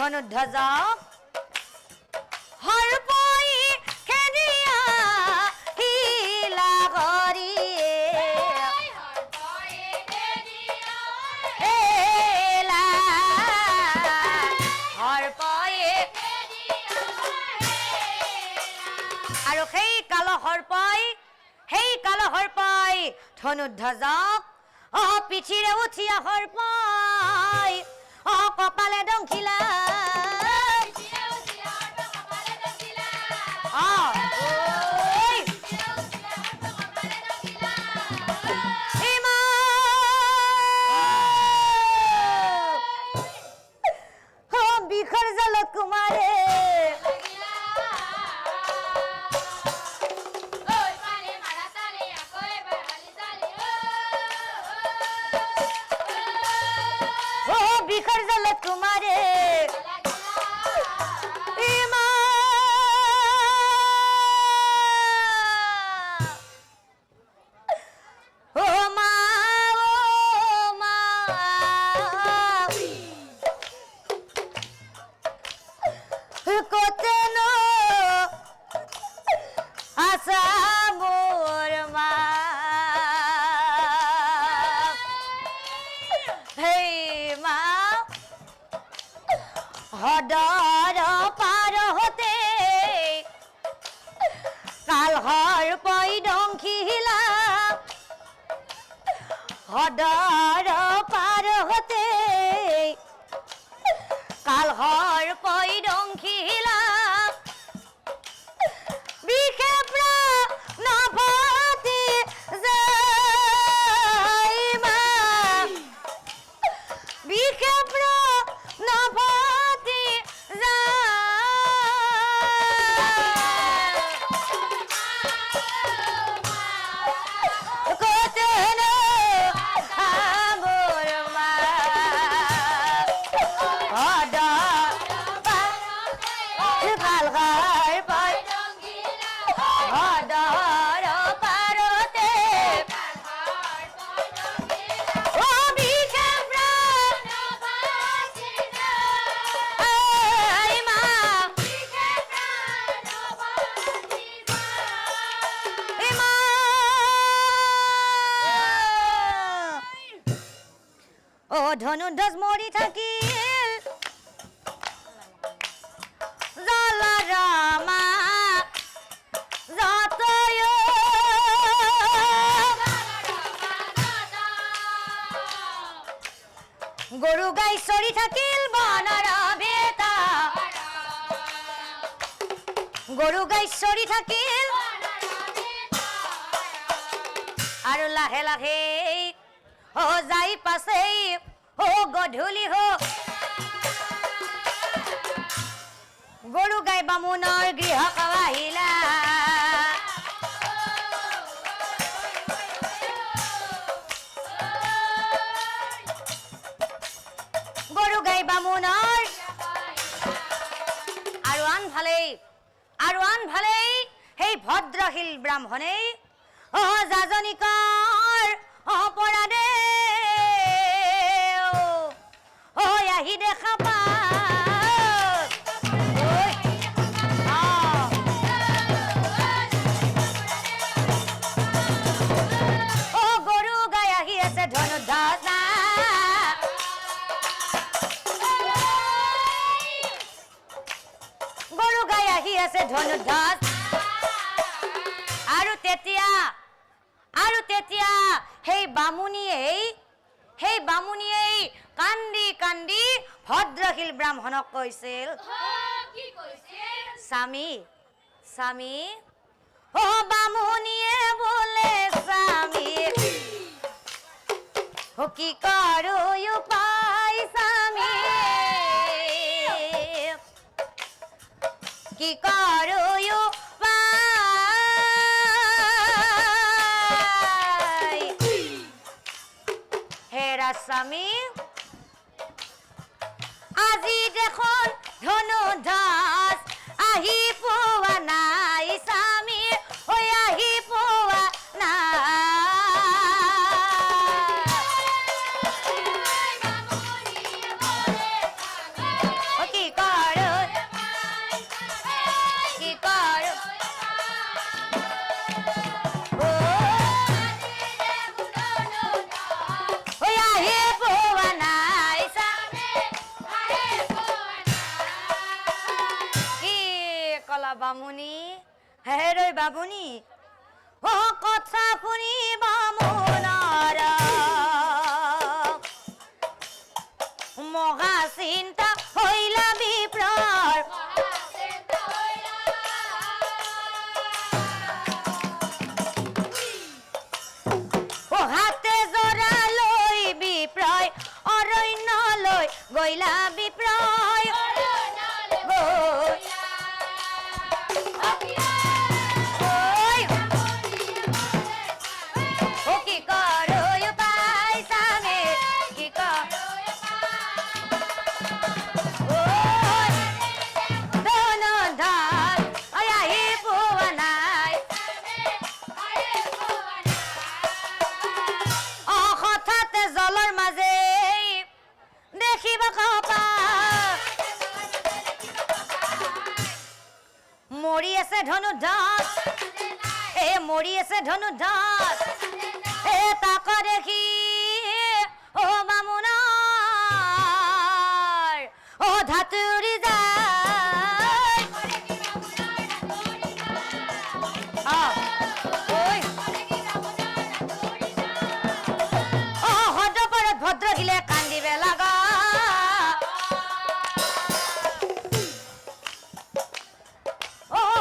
ধনুধ্বজা হৰপই খেদিয়া হিলা কৰি আৰু সেই কালহৰ পাই ধনুধ্বজাক পিঠিৰে উঠিয়া হৰপাই কপালে দংখিলা বিষৰ জালত কুমাৰে বিষৰ জালত কুমাৰে হদৰ পাৰ হতে কালহৰ পই দংখিলা হদৰ পাৰ হতে কালহৰ পই দংখিলা বিষে নভতি যাইমা বিষে নভতি ধনুধ্বজ মৰি থাকিল জলৰামা যতয় গৰু গাই চৰি থাকিল বনৰ বেটা গৰু গাই চৰি থাকিল আৰু লাহে লাহে যাই পাছে গধূলি গৰু গাই বামুণৰ গৃহক আহিলা গৰু গাই বামুণৰ আৰু আনফালে সেই ভদ্ৰশীল ব্ৰাহ্মণে যাজনিকৰ অপৰাধে আহি দেখা পা গৰু গাই আহি আছে ধনুধ্বজা গৰু গাই আহি আছে ধনুধ্বজ আৰু তেতিয়া সেই বামুণীয়ে কান্দি কান্দি ভদ্ৰশীল ব্ৰাহ্মণক কৈছিল স্বামী বামুণীয়ে বোলে স্বামী কি কৰো উপায় স্বামী কি কৰো উপায় হেৰা স্বামী আজি দেখোন ধনুধ্বজ আহি পোৱা নাই স্বামী আহি পোৱা নাই কি আপুনি ও কথা শুনিব মনৰ মহা চিন্তা হইলা বিপ্ৰৰ হাতে জৰা লৈ বিপ্ৰয় অৰণ্যলৈ গইলা বিপ্ৰয় কি কৰো উপায় চামে কি ধনধাৰ আহি পোৱা নাই হঠাতে জলৰ মাজে দেখিব কপা মৰি আছে ধনুধৰ মৰি আছে ধনুধৰ তাক দেখি ও বামুণৰ ও ধাতুৰি যায় সদপাৰত ভদ্ৰ গিলে কান্দিবে লগা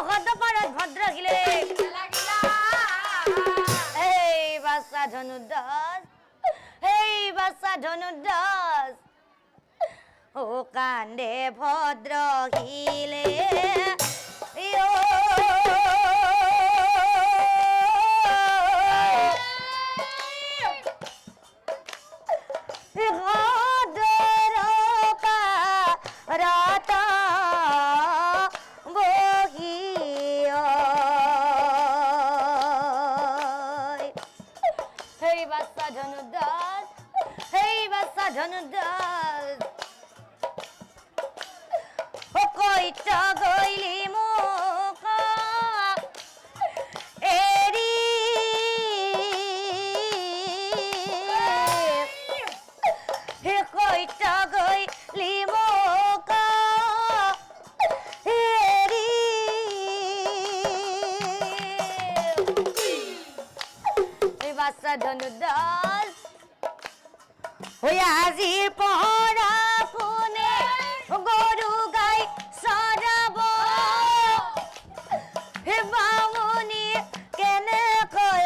সদপাৰত ভদ্ৰ গিলে ধনুদাস এই বাচ্চা ধনুদাস ও কান্দে ভদ্ৰ হিলে ধনুদাস কইটা গইলি মোক এৰি কইটা গইলি মোক এৰি বাচ্চা ধনুদাস আজিৰ পৰা কোনে গৰু গাই চৰাব বামুণি কেনেকৈ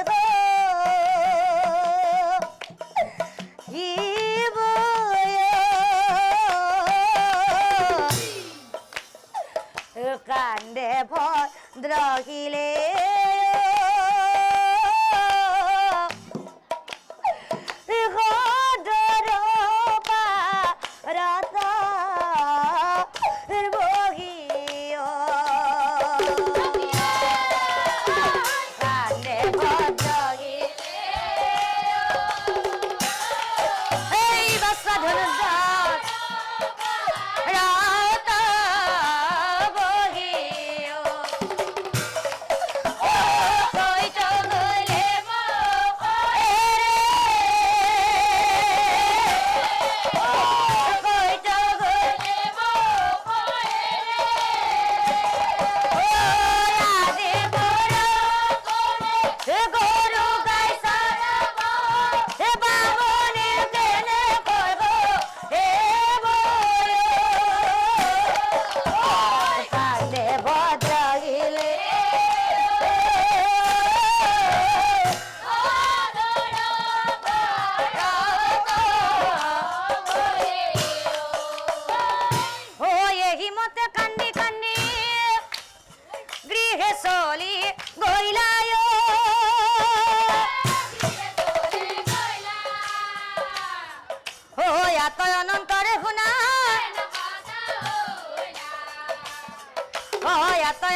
কান্দে ভদ্ৰ হিলে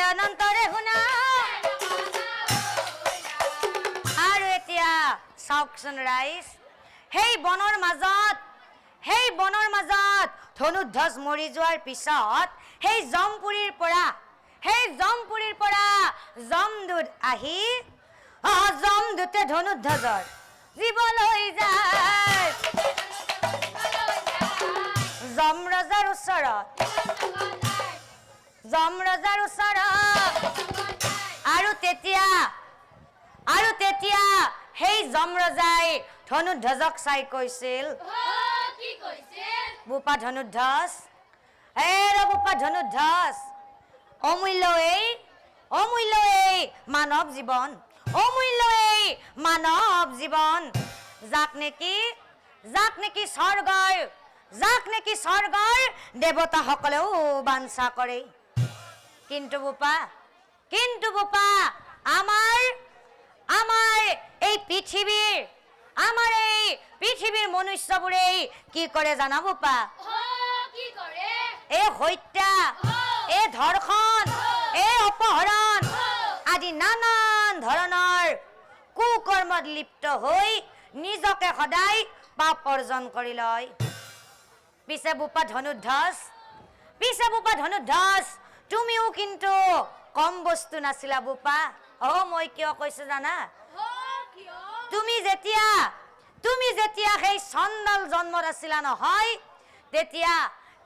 অনন্তৰে শুনা আৰু এতিয়া চাওকচোন ৰাইজ সেই বনৰ মাজত ধনুধ্বজ মৰি যোৱাৰ পিছত সেই জমপুৰীৰ পৰা জমদূত আহি জমদূতে ধনুধ্বজৰ জীৱ লৈ যায় যমৰাজাৰ ওচৰত আৰু তেতিয়া সেই যমৰজাই ধনুধ্বজক চাই কৈছিল কি কৈছিল বোপা ধনুধ্বজ বোপা ধনুধ্বজ অমূল্য এই মানৱ জীৱন যাক নেকি স্বৰ্গৰ দেৱতাসকলেও বাঞ্ছা কৰে কিন্তু বোপা আমাৰ এই পৃথিৱীৰ মনুষ্যবোৰে কি কৰে জানা বোপা কি কৰে এই হত্যা এই ধৰ্ষণ এই অপহৰণ আদি নানান ধৰণৰ কুকৰ্মত লিপ্ত হৈ নিজকে সদায় পাপ অৰ্জন কৰি লয় পিছে বোপা ধনুধ্বজ তুমিও কিন্তু কম বস্তু নাছিলা বোপা মই কিয় কৈছো জানা তুমি যেতিয়া সেই চণ্ডাল জন্মত আছিলা নহয়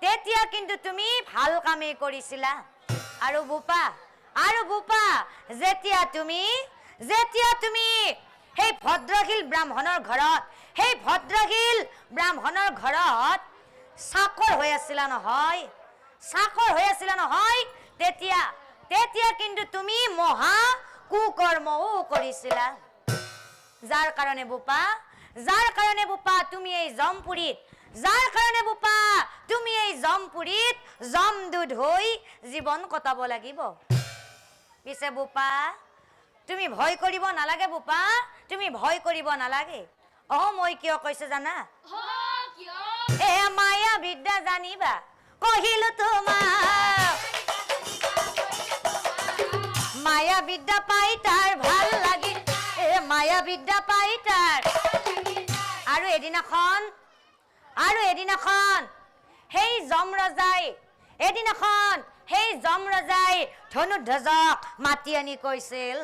তেতিয়া কিন্তু তুমি ভাল কামেই কৰিছিলা আৰু বোপা যেতিয়া তুমি সেই ভদ্ৰশীল ব্ৰাহ্মণৰ ঘৰত চাকৰ হৈ আছিলা নহয় তেতিয়া কিন্তু তুমি মহা কুকৰ্মও কৰিছিলা যাৰ কাৰণে বোপা তুমি এই জমদূত হৈ জীৱন কটাব লাগিব পিছে বোপা তুমি ভয় কৰিব নালাগে মই কিয় কৈছো জানা মায়া বিদ্যা জানিবা কহিলো তোমাক মায়া বিদ্যা পাই তাৰ ভাল লাগি মায়া বিদ্যা পাই তাৰ আৰু এদিনাখন সেই যমৰজাই ধনুধ্বজক মাতি আনি কৈছিল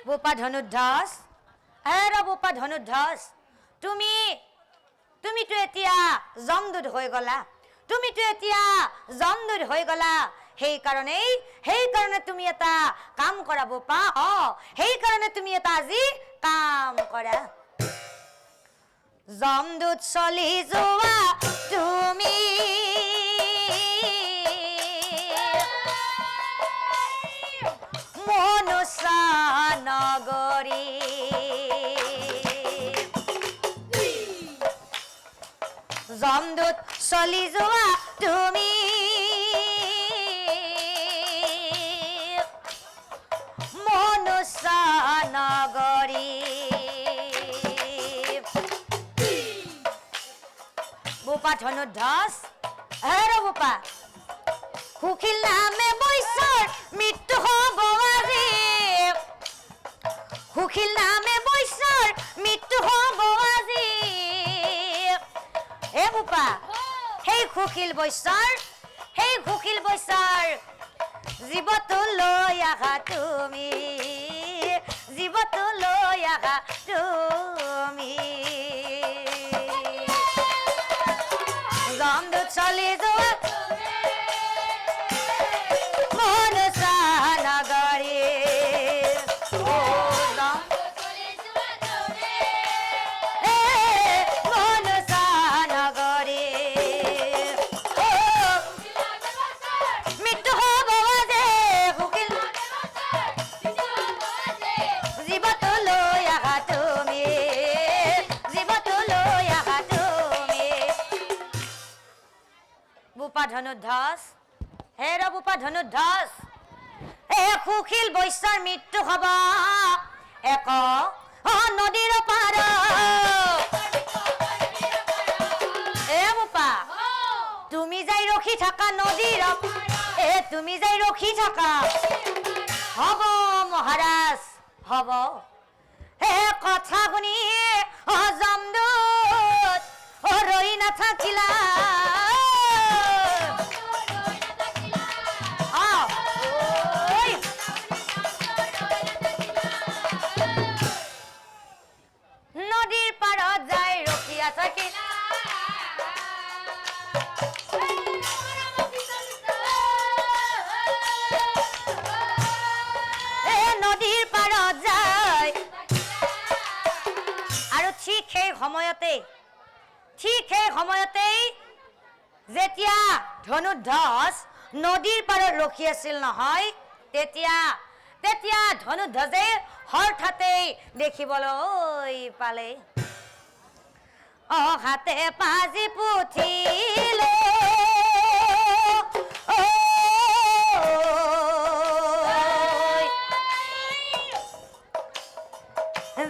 বোপা ধনুধ্বজ তুমিতো এতিয়া যমদূত হৈ গলা সেইকাৰণে তুমি এটা কাম কৰা বোপা সেইকাৰণে তুমি এটা আজি কাম কৰা যমদূত চলি যোৱা তুমি মনুষ্য নগৰী যমদূত চলি যোৱা তুমি মনুষ্য নগৰী বোপা ধনুধ্বজ বোপা সুখিল নামে বৈশ্যৰ মৃত্যু হব আজি বোপা সেই সুখিল বৈশ্যৰ জীৱটো লৈ আহা তুমি যমদূত চলি যোৱা মনুষ্য নগৰী বোপা ধনুধ্বজ সুখিল বৈশ্যৰ মৃত্যু হব এক নদীৰ পাৰ বোপা তুমি যাই ৰখি থাকা নদীৰ হব মহাৰাজ হব কথা শুনি যমদূত ৰৈ নাথাকিলা নদীৰ পাৰত যাই ৰখিয়া থাকিলা সেই সময়তেই যেতিয়া ধনুধ্বজ নদীৰ পাৰত ৰখি আছিল নহয়, তেতিয়া ধনুধ্বজে হঠাতে দেখিবলৈ পালে হাতে পাজি পুথি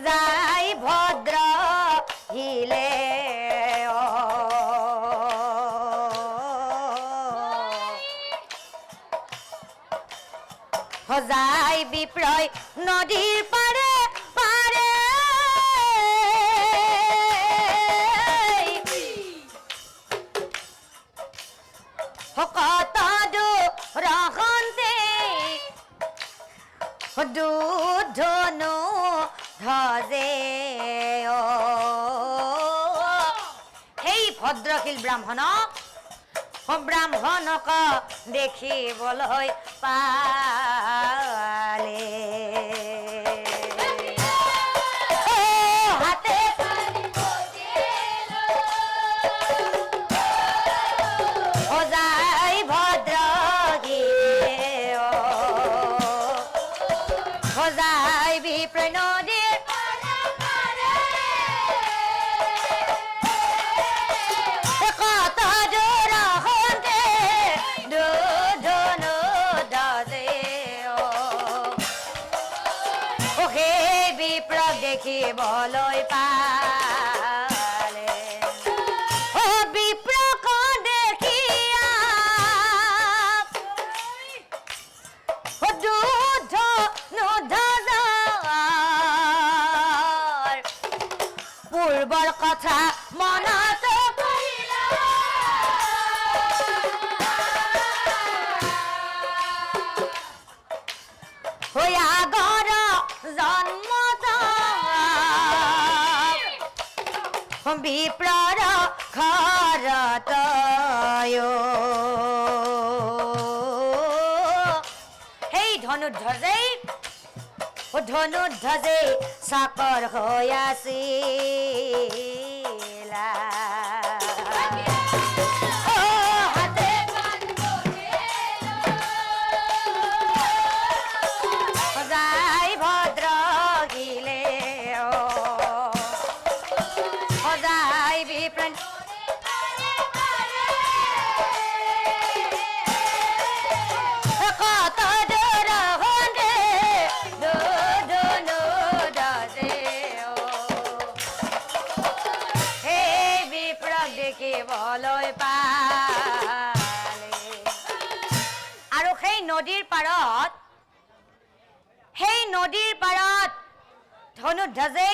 যাই ভদ্ৰ হিলে যাই বিপ্ৰয় নদীৰ পাৰে পাৰে কত ৰহন্তে ধনু ধজে সেই ভদ্ৰশীল ব্ৰাহ্মণক দেখিবলৈ পালে হাতে সজাই ভদ্ৰশীল সজাই বিপ্ৰয় নদীৰ কত জোৰহন্তে ধনু ধজে সেই বিপ্লৱ দেখিবলৈ পালে বিপ্লৱক দেখিয়া ধনু ধজাৰ পূৰ্বৰ কথা মনত আগৰ জন্মত বিপ্লৰ ঘৰত সেই ধনুধ্বজে চাকৰ হৈ আছিল সজাই ভদ্ৰশীলে সজাই বিপ্ৰয় কত জোৰহন্তে ধনু ধজে সেই বিপ্লৱ দেখিবলৈ পালে আৰু সেই নদীৰ পাৰত ধনুধ্বজে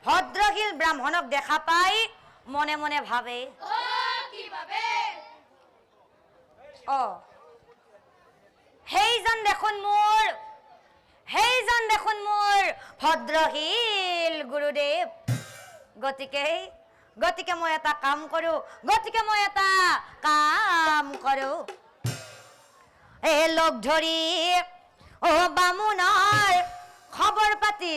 ভদ্ৰশীল ব্ৰাহ্মণক দেখা পাই মনে মনে ভাবে কি ভাবে? সেইজন দেখোন মোৰ ভদ্ৰশীল গুৰুদেৱ গতিকে মই এটা কাম কৰো লগ ধৰি বামুণৰ খবৰ পাতি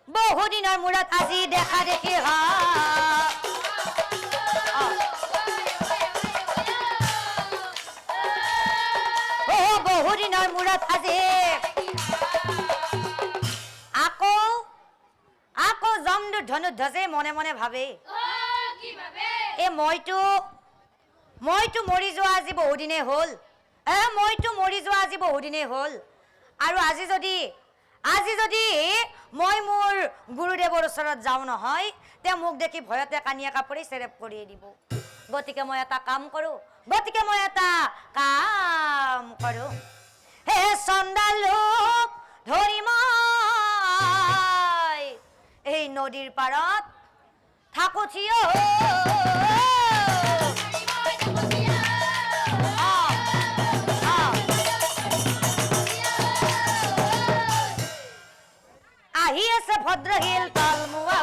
বহুদিনৰ মূৰত আজি দেখা দেখি বহুদিনৰ মূৰত আজি আকৌ জমদূত ধনুধ্বজে মনে মনে ভাবে কি ভাবে? মইতো মৰি যোৱা আজি বহুদিনেই হ'ল আৰু আজি যদি মই মোৰ গুৰুদেৱৰ ওচৰত যাওঁ নহয় তেওঁ মোক দেখি ভয়তে কানিয়া কাপোৰে চেৰেপ কৰি দিব গতিকে মই এটা কাম কৰো হে চন্দালোক ধৰি মই এই নদীৰ পাৰত থাকো থিয় আহি আছে ভদ্ৰশীল তালমুৱা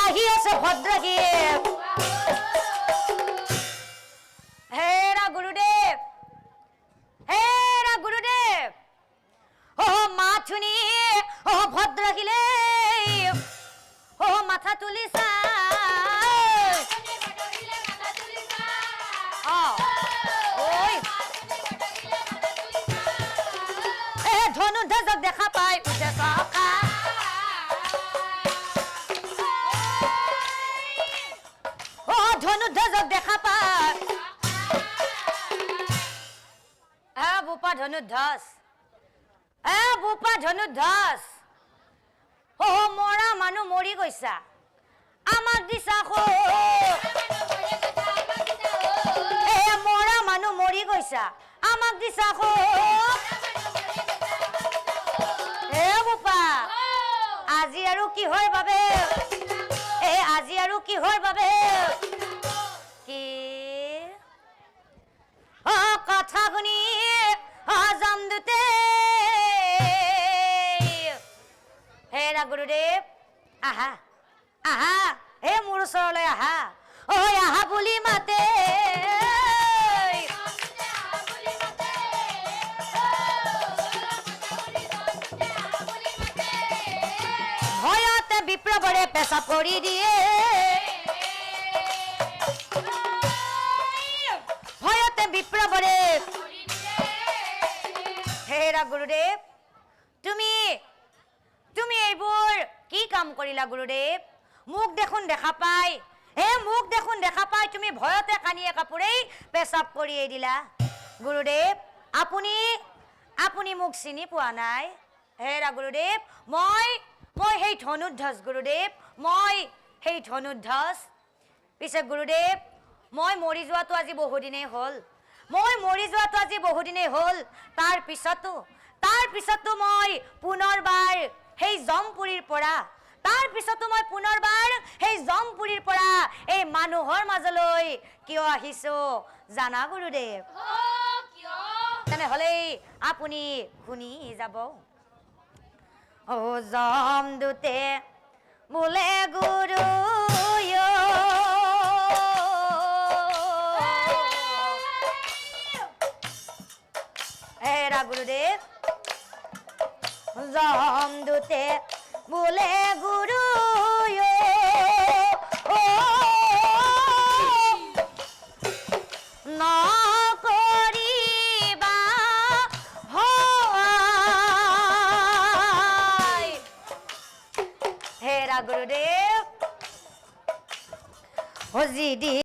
আহি আছে ভদ্ৰশীল তুলিছা ঐ ধনুৰ্ধৰক দেখা পাই উঠে চকা ধনুৰ্ধৰক দেখা পাই বোপা ধনুৰ্ধৰ বোপা ধনুৰ্ধৰ মৰা মানুহ মৰি গৈছা আমাক দিছা মৰা মানুহ মৰি গৈছা আমাক দিছা বোপা আজি আৰু কিহৰ বাবে আজি আৰু কিহৰ বাবে কি কথা শুনি যাম দুতে হেৰা গুৰুদেৱ আহা আহা হে মোৰ ওচৰলৈ আহা ঐ আহা বুলি মাতে ভয়তে বিপ্লৱৰে পেচাব কৰি দিয়ে ভয়তে বিপ্লৱৰে হেৰা গুৰুদেৱ তুমি এইবোৰ কি কাম কৰিলা গুৰুদেৱ মোক দেখোন দেখা পাই মোক দেখোন দেখা পাই তুমি ভয়তে কানিয়ে কাপোৰেই পেচাব কৰিয়ে দিলা গুৰুদেৱ আপুনি মোক চিনি পোৱা নাই হেৰা গুৰুদেৱ মই সেই ধনুৰ্ধৰ গুৰুদেৱ মই সেই ধনুৰ্ধৰ পিছে গুৰুদেৱ মই মৰি যোৱাটো আজি বহুদিনেই হ'ল তাৰ পিছতো মই পুনৰবাৰ সেই জমপুৰীৰ পৰা এই মানুহৰ মাজলৈ কিয় আহিছো জানা গুৰুদেৱ তেনেহ'লে আপুনি শুনি যাব জমদূতে বোলে গুৰু হেৰা গুৰুদেৱ জমদূতে বোলে গুৰু নকৰিবা হেৰা গুৰুদেৱ যি দি